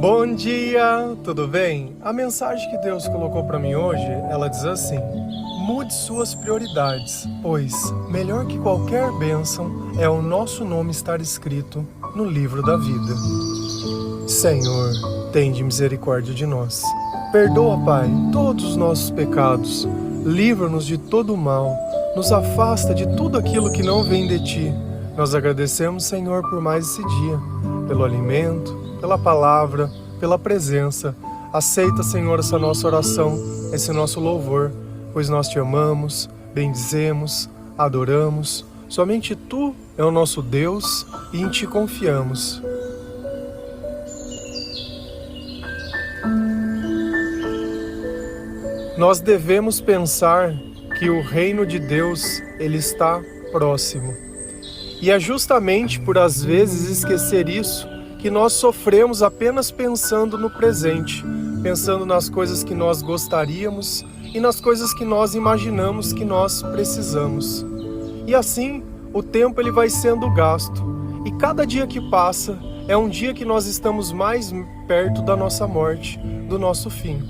Bom dia, tudo bem? A mensagem que Deus colocou para mim hoje, ela diz assim: mude suas prioridades, pois melhor que qualquer bênção é o nosso nome estar escrito no livro da vida. Senhor, tende misericórdia de nós. Perdoa, Pai, todos os nossos pecados. Livra-nos de todo o mal. Nos afasta de tudo aquilo que não vem de Ti. Nós agradecemos, Senhor, por mais esse dia, pelo alimento, pela palavra, pela presença. Aceita, Senhor, essa nossa oração, esse nosso louvor, pois nós Te amamos, bendizemos, adoramos. Somente Tu é o nosso Deus e em Ti confiamos. Nós devemos pensar que o reino de Deus, ele está próximo. E é justamente por às vezes esquecer isso que nós sofremos apenas pensando no presente, pensando nas coisas que nós gostaríamos e nas coisas que nós imaginamos que nós precisamos. E assim, o tempo ele vai sendo gasto. E cada dia que passa é um dia que nós estamos mais perto da nossa morte, do nosso fim.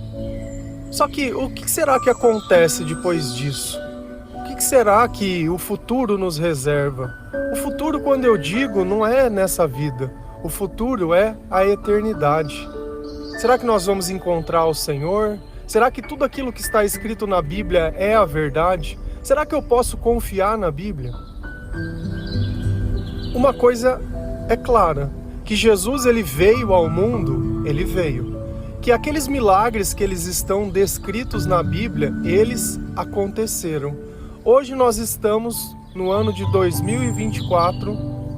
Só que o que será que acontece depois disso? O que será que o futuro nos reserva? O futuro, quando eu digo, não é nessa vida. O futuro é a eternidade. Será que nós vamos encontrar o Senhor? Será que tudo aquilo que está escrito na Bíblia é a verdade? Será que eu posso confiar na Bíblia? Uma coisa é clara, que Jesus ele veio ao mundo, ele veio. Que aqueles milagres que eles estão descritos na Bíblia, eles aconteceram. Hoje nós estamos no ano de 2024,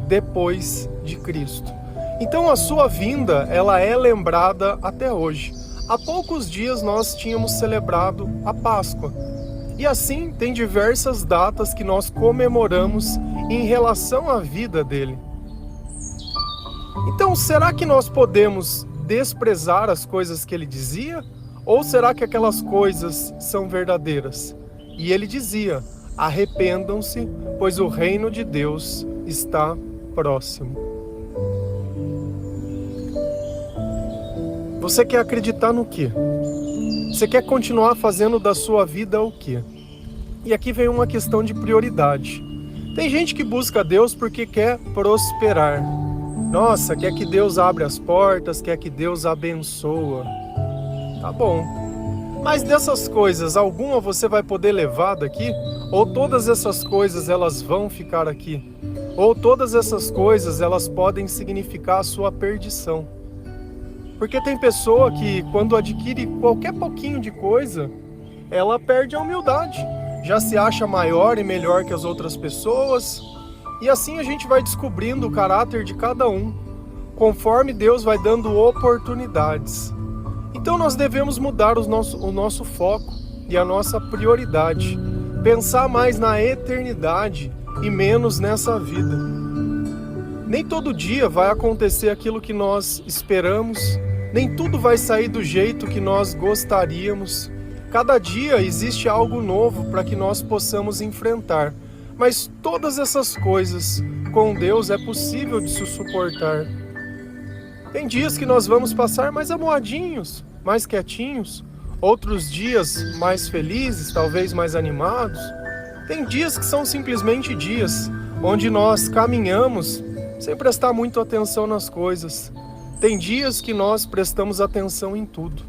depois de Cristo. Então a sua vinda, ela é lembrada até hoje. Há poucos dias nós tínhamos celebrado a Páscoa. E assim tem diversas datas que nós comemoramos em relação à vida dele. Então será que nós podemos desprezar as coisas que ele dizia? Ou será que aquelas coisas são verdadeiras? E ele dizia: arrependam-se, pois o reino de Deus está próximo. Você quer acreditar no quê? Você quer continuar fazendo da sua vida o quê? E aqui vem uma questão de prioridade. Tem gente que busca Deus porque quer prosperar. Nossa, quer que Deus abra as portas, quer que Deus abençoa. Tá bom. Mas dessas coisas, alguma você vai poder levar daqui? Ou todas essas coisas elas vão ficar aqui? Ou todas essas coisas elas podem significar a sua perdição? Porque tem pessoa que quando adquire qualquer pouquinho de coisa, ela perde a humildade. Já se acha maior e melhor que as outras pessoas. E assim a gente vai descobrindo o caráter de cada um, conforme Deus vai dando oportunidades. Então nós devemos mudar o nosso foco e a nossa prioridade. Pensar mais na eternidade e menos nessa vida. Nem todo dia vai acontecer aquilo que nós esperamos, nem tudo vai sair do jeito que nós gostaríamos. Cada dia existe algo novo para que nós possamos enfrentar. Mas todas essas coisas, com Deus, é possível de se suportar. Tem dias que nós vamos passar mais amuadinhos, mais quietinhos. Outros dias mais felizes, talvez mais animados. Tem dias que são simplesmente dias, onde nós caminhamos sem prestar muito atenção nas coisas. Tem dias que nós prestamos atenção em tudo.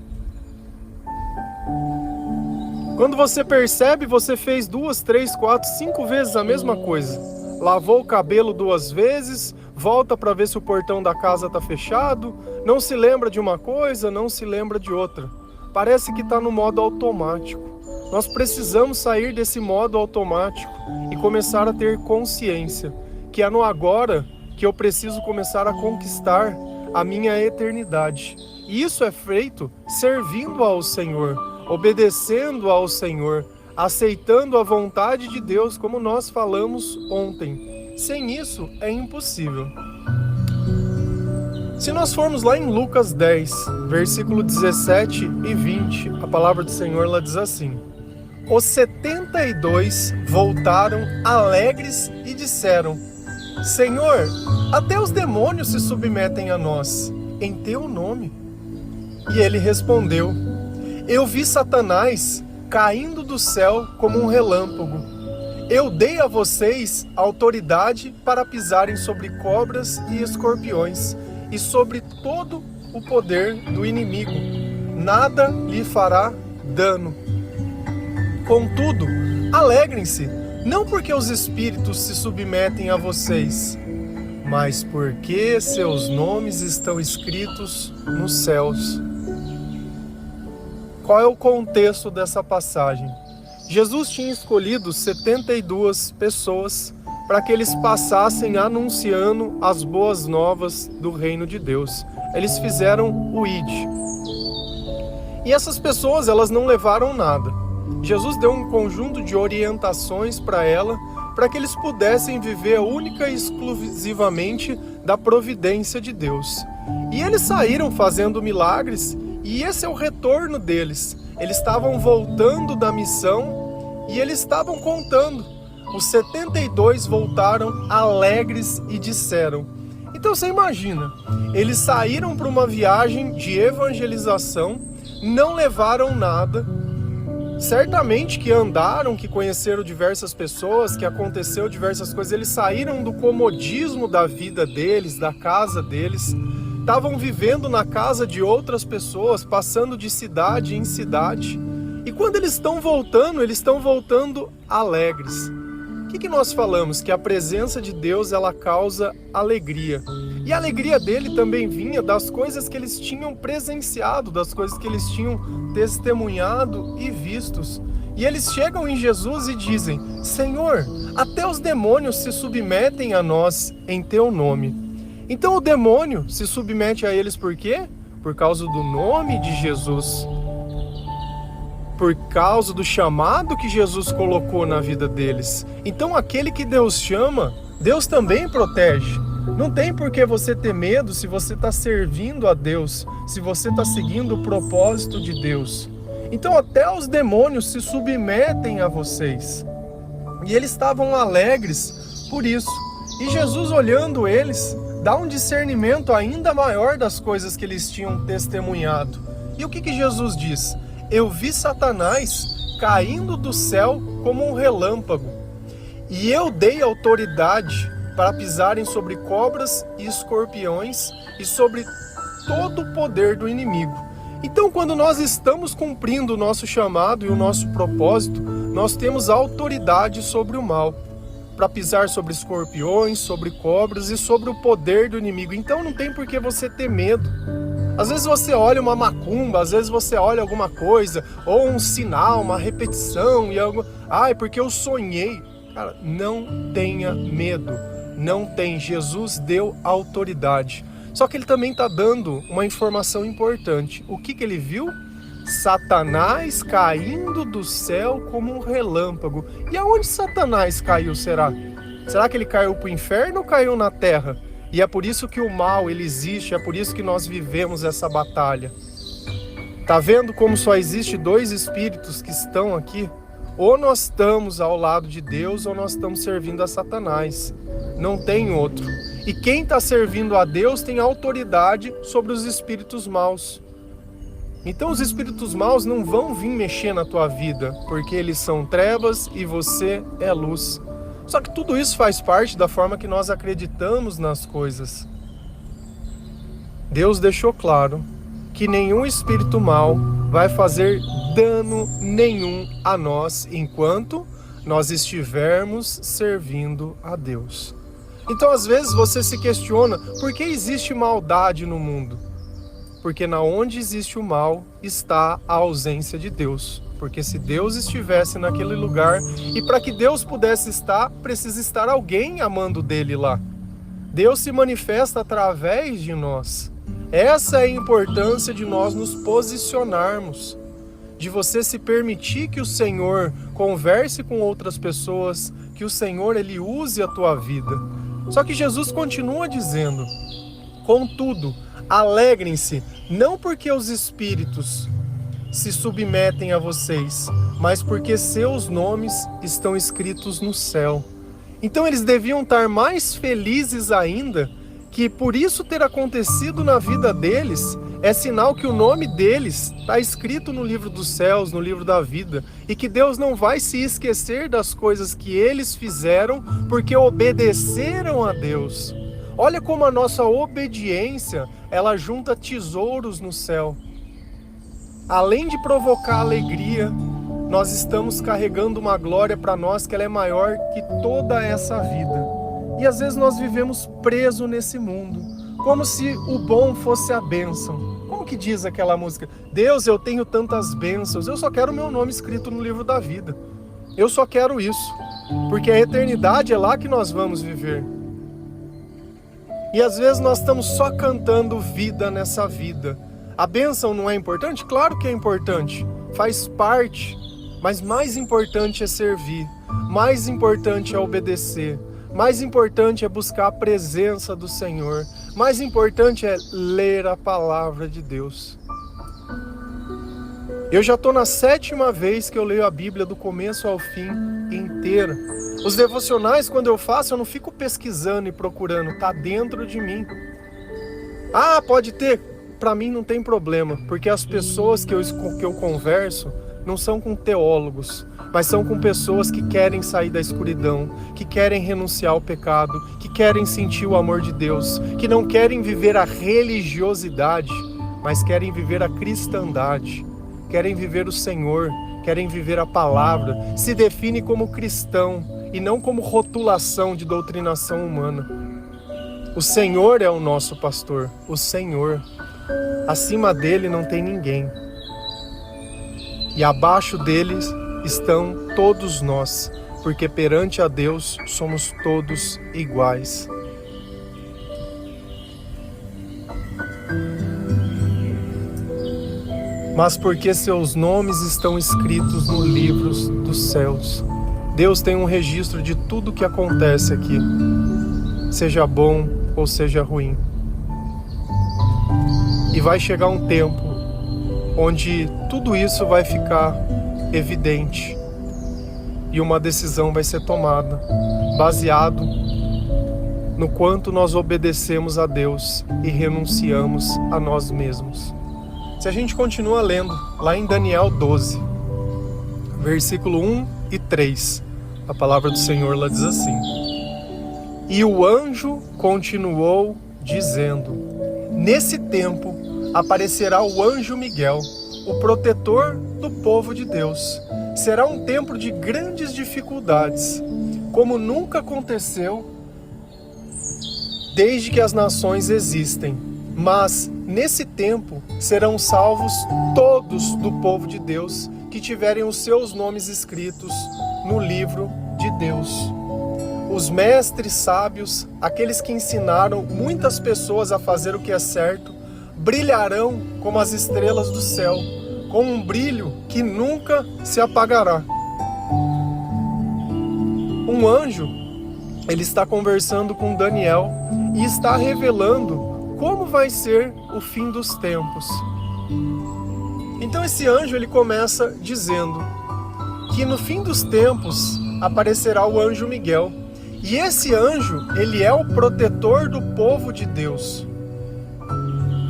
Quando você percebe, você fez 2, 3, 4, 5 vezes a mesma coisa. Lavou o cabelo 2 vezes, volta para ver se o portão da casa está fechado, não se lembra de uma coisa, não se lembra de outra. Parece que está no modo automático. Nós precisamos sair desse modo automático e começar a ter consciência que é no agora que eu preciso começar a conquistar a minha eternidade. E isso é feito servindo ao Senhor, obedecendo ao Senhor, aceitando a vontade de Deus, como nós falamos ontem. Sem isso é impossível. Se nós formos lá em Lucas 10, versículo 17 e 20, a palavra do Senhor ela diz assim: os 72 voltaram alegres e disseram: Senhor, até os demônios se submetem a nós, em teu nome. E ele respondeu: eu vi Satanás caindo do céu como um relâmpago. Eu dei a vocês autoridade para pisarem sobre cobras e escorpiões e sobre todo o poder do inimigo. Nada lhe fará dano. Contudo, alegrem-se, não porque os espíritos se submetem a vocês, mas porque seus nomes estão escritos nos céus. Qual é o contexto dessa passagem? Jesus tinha escolhido 72 pessoas para que eles passassem anunciando as boas novas do reino de Deus. Eles fizeram o ID. E essas pessoas, elas não levaram nada. Jesus deu um conjunto de orientações para ela, para que eles pudessem viver única e exclusivamente da providência de Deus. E eles saíram fazendo milagres, e esse é o retorno deles. Eles estavam voltando da missão e eles estavam contando. Os 72 voltaram alegres e disseram. Então você imagina, eles saíram para uma viagem de evangelização, não levaram nada, certamente que andaram, que conheceram diversas pessoas, que aconteceu diversas coisas, eles saíram do comodismo da vida deles, da casa deles, estavam vivendo na casa de outras pessoas, passando de cidade em cidade, e quando eles estão voltando alegres. O que nós falamos? Que a presença de Deus, ela causa alegria. E a alegria dele também vinha das coisas que eles tinham presenciado, das coisas que eles tinham testemunhado e vistos. E eles chegam em Jesus e dizem: Senhor, até os demônios se submetem a nós em teu nome. Então o demônio se submete a eles por quê? Por causa do nome de Jesus. Por causa do chamado que Jesus colocou na vida deles. Então aquele que Deus chama, Deus também protege. Não tem por que você ter medo se você está servindo a Deus, se você está seguindo o propósito de Deus. Então até os demônios se submetem a vocês. E eles estavam alegres por isso. E Jesus, olhando eles, dá um discernimento ainda maior das coisas que eles tinham testemunhado. E o que Jesus diz? Eu vi Satanás caindo do céu como um relâmpago, e eu dei autoridade para pisarem sobre cobras e escorpiões e sobre todo o poder do inimigo. Então, quando nós estamos cumprindo o nosso chamado e o nosso propósito, nós temos autoridade sobre o mal, para pisar sobre escorpiões, sobre cobras e sobre o poder do inimigo. Então não tem por que você ter medo. Às vezes você olha uma macumba, às vezes você olha alguma coisa, ou um sinal, uma repetição, e algo. É porque eu sonhei. Cara, não tenha medo. Não tem. Jesus deu autoridade. Só que ele também está dando uma informação importante. O que ele viu? Satanás caindo do céu como um relâmpago. E aonde Satanás caiu, será? Será que ele caiu para o inferno ou caiu na terra? E é por isso que o mal, ele existe, é por isso que nós vivemos essa batalha. Tá vendo como só existe dois espíritos que estão aqui? Ou nós estamos ao lado de Deus, ou nós estamos servindo a Satanás. Não tem outro. E quem está servindo a Deus tem autoridade sobre os espíritos maus. Então os espíritos maus não vão vir mexer na tua vida, porque eles são trevas e você é luz. Só que tudo isso faz parte da forma que nós acreditamos nas coisas. Deus deixou claro que nenhum espírito mau vai fazer dano nenhum a nós enquanto nós estivermos servindo a Deus. Então às vezes você se questiona, por que existe maldade no mundo? Porque na onde existe o mal está a ausência de Deus. Porque se Deus estivesse naquele lugar, e para que Deus pudesse estar, precisa estar alguém amando dele lá. Deus se manifesta através de nós. Essa é a importância de nós nos posicionarmos, de você se permitir que o Senhor converse com outras pessoas, que o Senhor ele use a tua vida. Só que Jesus continua dizendo: contudo, alegrem-se, não porque os espíritos se submetem a vocês, mas porque seus nomes estão escritos no céu. Então eles deviam estar mais felizes ainda, que por isso ter acontecido na vida deles, É sinal que o nome deles está escrito no livro dos céus, no livro da vida, e que Deus não vai se esquecer das coisas que eles fizeram porque obedeceram a Deus. Olha como a nossa obediência, ela junta tesouros no céu. Além de provocar alegria, nós estamos carregando uma glória para nós que ela é maior que toda essa vida. E às vezes nós vivemos presos nesse mundo, como se o bom fosse a bênção. Como que diz aquela música? Deus, eu tenho tantas bênçãos, eu só quero o meu nome escrito no livro da vida. Eu só quero isso, porque a eternidade é lá que nós vamos viver. E às vezes nós estamos só cantando vida nessa vida. A bênção não é importante? Claro que é importante, faz parte, mas mais importante é servir, mais importante é obedecer, mais importante é buscar a presença do Senhor, mais importante é ler a palavra de Deus. Eu já estou na 7ª vez que eu leio a Bíblia do começo ao fim inteira. Os devocionais, quando eu faço, eu não fico pesquisando e procurando, está dentro de mim. Ah, pode ter? Para mim não tem problema, porque as pessoas que eu converso não são com teólogos, mas são com pessoas que querem sair da escuridão, que querem renunciar ao pecado, que querem sentir o amor de Deus, que não querem viver a religiosidade, mas querem viver a cristandade, querem viver o Senhor, querem viver a palavra, se define como cristão e não como rotulação de doutrinação humana. O Senhor é o nosso pastor, o Senhor. Acima dele não tem ninguém. E abaixo deles estão todos nós, porque perante a Deus somos todos iguais. Mas porque seus nomes estão escritos no livro dos céus. Deus tem um registro de tudo que acontece aqui, seja bom ou seja ruim. E vai chegar um tempo onde tudo isso vai ficar evidente e uma decisão vai ser tomada baseado no quanto nós obedecemos a Deus e renunciamos a nós mesmos. Se a gente continua lendo lá em Daniel 12, versículo 1 e 3, a palavra do Senhor lá diz assim: E o anjo continuou dizendo: Nesse tempo aparecerá o anjo Miguel, o protetor do povo de Deus. Será um tempo de grandes dificuldades, como nunca aconteceu desde que as nações existem. Mas nesse tempo serão salvos todos do povo de Deus que tiverem os seus nomes escritos no livro de Deus. Os mestres sábios, aqueles que ensinaram muitas pessoas a fazer o que é certo, brilharão como as estrelas do céu, com um brilho que nunca se apagará. Um anjo, ele está conversando com Daniel e está revelando como vai ser o fim dos tempos. Então esse anjo, ele começa dizendo que no fim dos tempos aparecerá o anjo Miguel. E esse anjo, ele é o protetor do povo de Deus.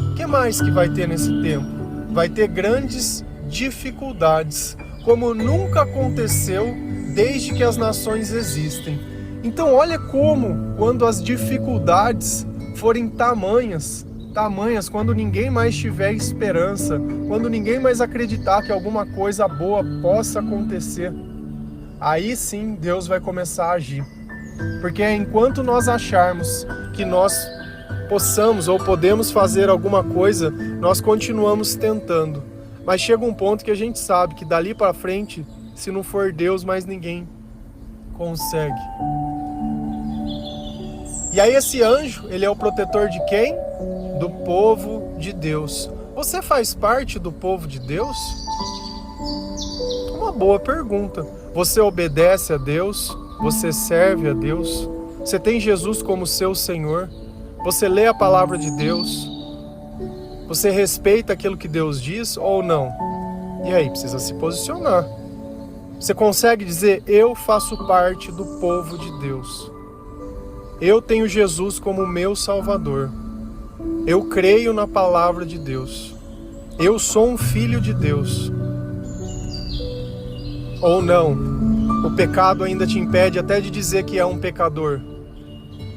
O que mais que vai ter nesse tempo? Vai ter grandes dificuldades, como nunca aconteceu desde que as nações existem. Então olha como, quando as dificuldades forem tamanhas, quando ninguém mais tiver esperança, quando ninguém mais acreditar que alguma coisa boa possa acontecer, aí sim Deus vai começar a agir. Porque enquanto nós acharmos que nós possamos ou podemos fazer alguma coisa, nós continuamos tentando. Mas chega um ponto que a gente sabe que dali para frente, se não for Deus, mais ninguém consegue. E aí esse anjo, ele é o protetor de quem? Do povo de Deus. Você faz parte do povo de Deus? Uma boa pergunta. Você obedece a Deus? Você serve a Deus? Você tem Jesus como seu Senhor? Você lê a palavra de Deus? Você respeita aquilo que Deus diz ou não? E aí, precisa se posicionar. Você consegue dizer: eu faço parte do povo de Deus. Eu tenho Jesus como meu Salvador. Eu creio na palavra de Deus. Eu sou um filho de Deus. Ou não, o pecado ainda te impede até de dizer que é um pecador.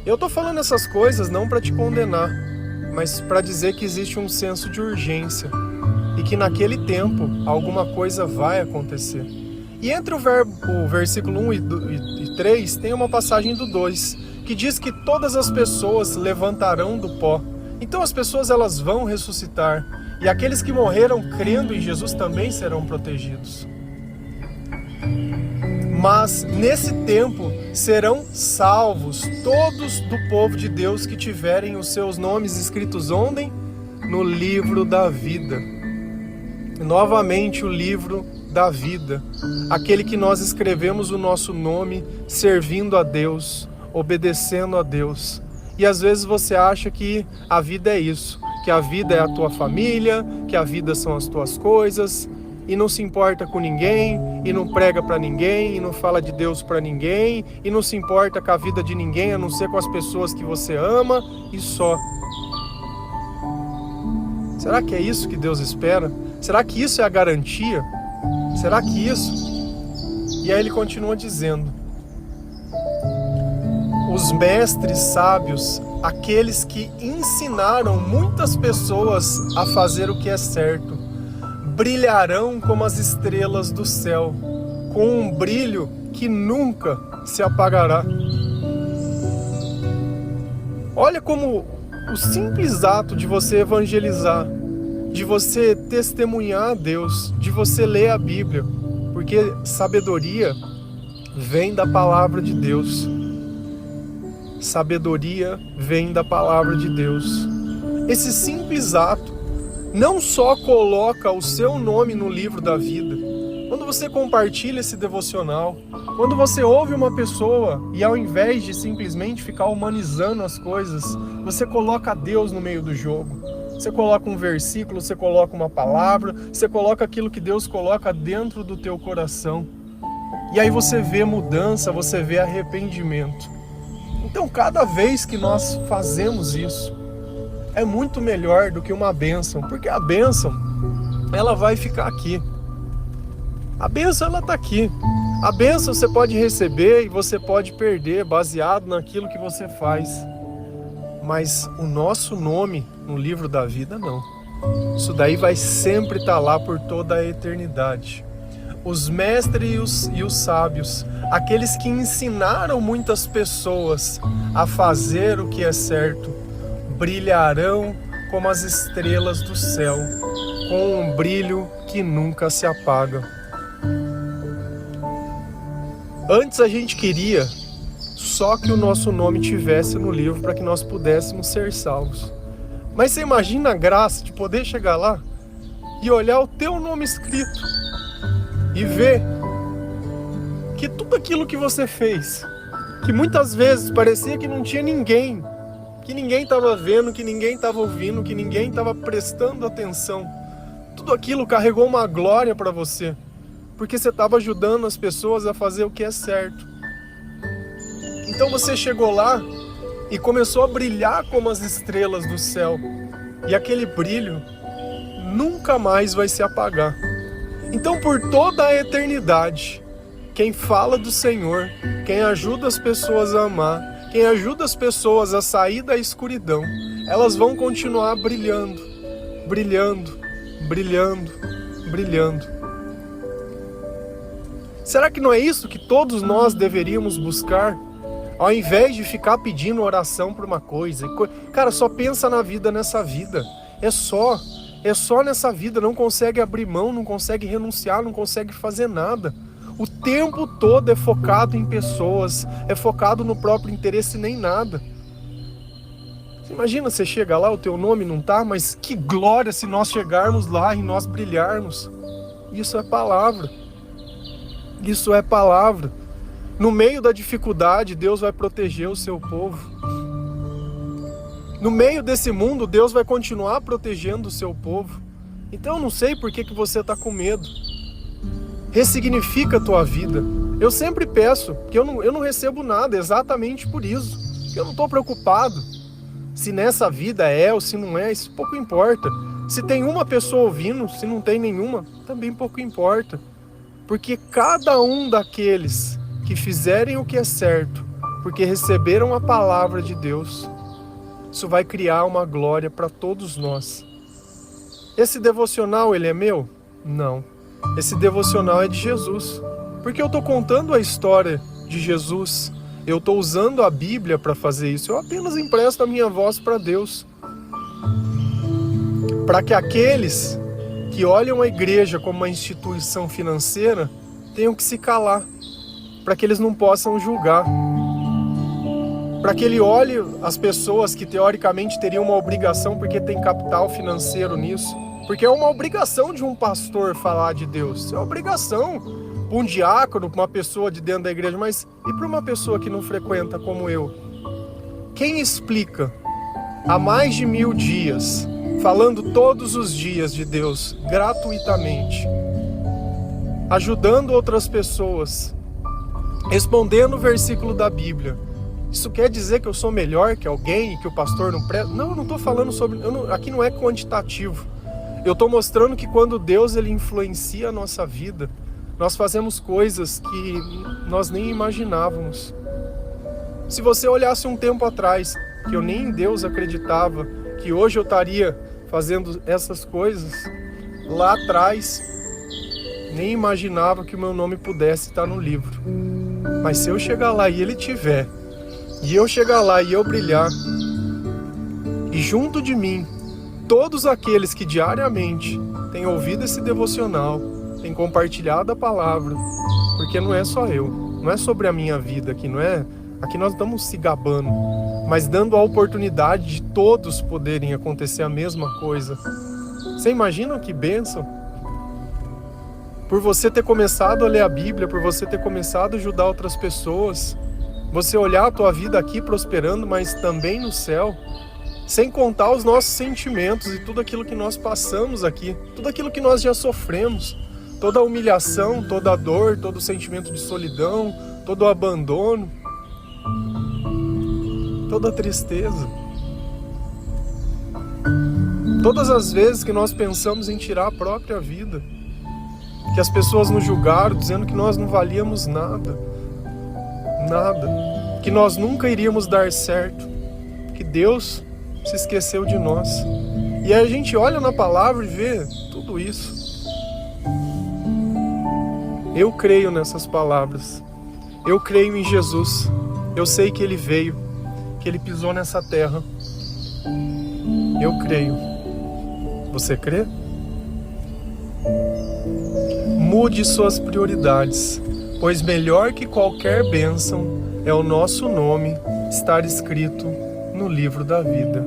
Eu estou falando essas coisas não para te condenar, mas para dizer que existe um senso de urgência e que naquele tempo alguma coisa vai acontecer. E entre o versículo 1 e 3 tem uma passagem do 2, que diz que todas as pessoas levantarão do pó. Então as pessoas elas vão ressuscitar, e aqueles que morreram crendo em Jesus também serão protegidos. Mas nesse tempo serão salvos todos do povo de Deus que tiverem os seus nomes escritos onde? No livro da vida. Novamente o livro da vida. Aquele que nós escrevemos o nosso nome servindo a Deus, obedecendo a Deus. E às vezes você acha que a vida é isso, que a vida é a tua família, que a vida são as tuas coisas, e não se importa com ninguém, e não prega para ninguém, e não fala de Deus para ninguém, e não se importa com a vida de ninguém, a não ser com as pessoas que você ama, e só. Será que é isso que Deus espera? Será que isso é a garantia? Será que isso? E aí ele continua dizendo: os mestres sábios, aqueles que ensinaram muitas pessoas a fazer o que é certo, brilharão como as estrelas do céu, com um brilho que nunca se apagará. Olha como o simples ato de você evangelizar, de você testemunhar a Deus, de você ler a Bíblia, porque sabedoria vem da palavra de Deus. Sabedoria vem da palavra de Deus. Esse simples ato não só coloca o seu nome no livro da vida. Quando você compartilha esse devocional, quando você ouve uma pessoa e ao invés de simplesmente ficar humanizando as coisas, você coloca Deus no meio do jogo. Você coloca um versículo, você coloca uma palavra, você coloca aquilo que Deus coloca dentro do teu coração. E aí você vê mudança, você vê arrependimento. Então cada vez que nós fazemos isso, é muito melhor do que uma bênção, porque a bênção, ela vai ficar aqui. A bênção, ela está aqui. A bênção você pode receber e você pode perder, baseado naquilo que você faz. Mas o nosso nome no livro da vida, não. Isso daí vai sempre estar lá por toda a eternidade. Os mestres e os sábios, aqueles que ensinaram muitas pessoas a fazer o que é certo, brilharão como as estrelas do céu, com um brilho que nunca se apaga. Antes a gente queria só que o nosso nome tivesse no livro para que nós pudéssemos ser salvos. Mas você imagina a graça de poder chegar lá e olhar o teu nome escrito e ver que tudo aquilo que você fez, que muitas vezes parecia que não tinha ninguém, que ninguém estava vendo, que ninguém estava ouvindo, que ninguém estava prestando atenção, tudo aquilo carregou uma glória para você, porque você estava ajudando as pessoas a fazer o que é certo. Então você chegou lá e começou a brilhar como as estrelas do céu, e aquele brilho nunca mais vai se apagar. Então por toda a eternidade, quem fala do Senhor, quem ajuda as pessoas a amar, quem ajuda as pessoas a sair da escuridão, elas vão continuar brilhando, brilhando, brilhando, brilhando. Será que não é isso que todos nós deveríamos buscar? Ao invés de ficar pedindo oração por uma coisa. Cara, só pensa na vida nessa vida. É só nessa vida. Não consegue abrir mão, não consegue renunciar, não consegue fazer nada. O tempo todo é focado em pessoas, é focado no próprio interesse, nem nada. Você imagina, você chega lá, o teu nome não tá, mas que glória se nós chegarmos lá e nós brilharmos. Isso é palavra. Isso é palavra. No meio da dificuldade, Deus vai proteger o seu povo. No meio desse mundo, Deus vai continuar protegendo o seu povo. Então eu não sei por que você está com medo. Ressignifica a tua vida. Eu sempre peço, que eu não recebo nada exatamente por isso. Eu não estou preocupado. Se nessa vida é ou se não é, isso pouco importa. Se tem uma pessoa ouvindo, se não tem nenhuma, também pouco importa. Porque cada um daqueles que fizerem o que é certo, porque receberam a palavra de Deus, isso vai criar uma glória para todos nós. Esse devocional, ele é meu? Não. Esse devocional é de Jesus. Porque eu estou contando a história de Jesus. Eu estou usando a Bíblia para fazer isso. Eu apenas empresto a minha voz para Deus. Para que aqueles que olham a igreja como uma instituição financeira tenham que se calar. Para que eles não possam julgar. Para que ele olhe as pessoas que teoricamente teriam uma obrigação porque tem capital financeiro nisso. Porque é uma obrigação de um pastor falar de Deus. É uma obrigação para um diácono, para uma pessoa de dentro da igreja. Mas e para uma pessoa que não frequenta como eu? Quem explica há mais de 1000 dias, falando todos os dias de Deus, gratuitamente, ajudando outras pessoas, respondendo o versículo da Bíblia, isso quer dizer que eu sou melhor que alguém e que o pastor não presta? Não, eu não estou falando sobre... aqui não é quantitativo. Eu estou mostrando que quando Deus ele influencia a nossa vida, nós fazemos coisas que nós nem imaginávamos. Se você olhasse um tempo atrás, que eu nem em Deus acreditava, que hoje eu estaria fazendo essas coisas, lá atrás, nem imaginava que o meu nome pudesse estar no livro. Mas se eu chegar lá e ele tiver, e eu chegar lá e eu brilhar, e junto de mim, todos aqueles que diariamente têm ouvido esse devocional, têm compartilhado a palavra, porque não é só eu, não é sobre a minha vida aqui, não é? Aqui nós estamos se gabando, mas dando a oportunidade de todos poderem acontecer a mesma coisa. Você imagina que bênção? Por você ter começado a ler a Bíblia, por você ter começado a ajudar outras pessoas, você olhar a tua vida aqui prosperando, mas também no céu, sem contar os nossos sentimentos e tudo aquilo que nós passamos aqui, tudo aquilo que nós já sofremos, toda a humilhação, toda a dor, todo o sentimento de solidão, todo o abandono, toda a tristeza. Todas as vezes que nós pensamos em tirar a própria vida, que as pessoas nos julgaram dizendo que nós não valíamos nada, que nós nunca iríamos dar certo, que Deus se esqueceu de nós. E aí a gente olha na palavra e vê tudo isso. Eu creio nessas palavras. Eu creio em Jesus. Eu sei que Ele veio, que Ele pisou nessa terra. Eu creio. Você crê? Mude suas prioridades, pois melhor que qualquer bênção é o nosso nome estar escrito no livro da vida.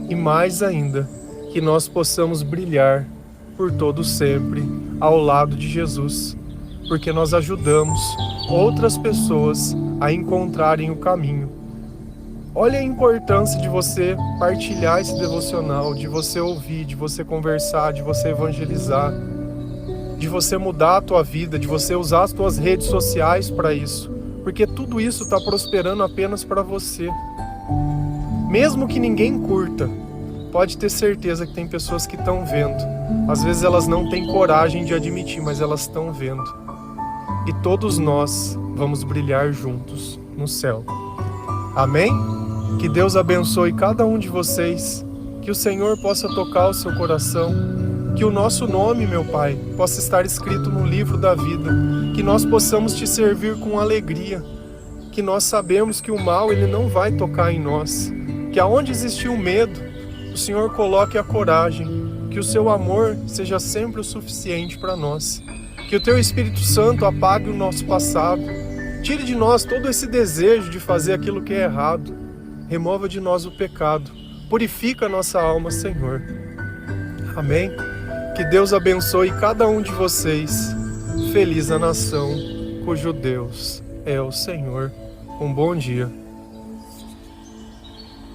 E mais ainda, que nós possamos brilhar por todo sempre ao lado de Jesus, porque nós ajudamos outras pessoas a encontrarem o caminho. Olha a importância de você partilhar esse devocional, de você ouvir, de você conversar, de você evangelizar, de você mudar a tua vida, de você usar as tuas redes sociais para isso, porque tudo isso está prosperando apenas para você. Mesmo que ninguém curta, pode ter certeza que tem pessoas que estão vendo. Às vezes elas não têm coragem de admitir, mas elas estão vendo. E todos nós vamos brilhar juntos no céu. Amém? Que Deus abençoe cada um de vocês, que o Senhor possa tocar o seu coração, que o nosso nome, meu Pai, possa estar escrito no livro da vida, que nós possamos te servir com alegria, que nós sabemos que o mal ele não vai tocar em nós, que aonde existiu medo, o Senhor coloque a coragem, que o seu amor seja sempre o suficiente para nós, que o teu Espírito Santo apague o nosso passado, tire de nós todo esse desejo de fazer aquilo que é errado, remova de nós o pecado, purifica a nossa alma, Senhor. Amém? Que Deus abençoe cada um de vocês. Feliz a nação cujo Deus é o Senhor. Um bom dia.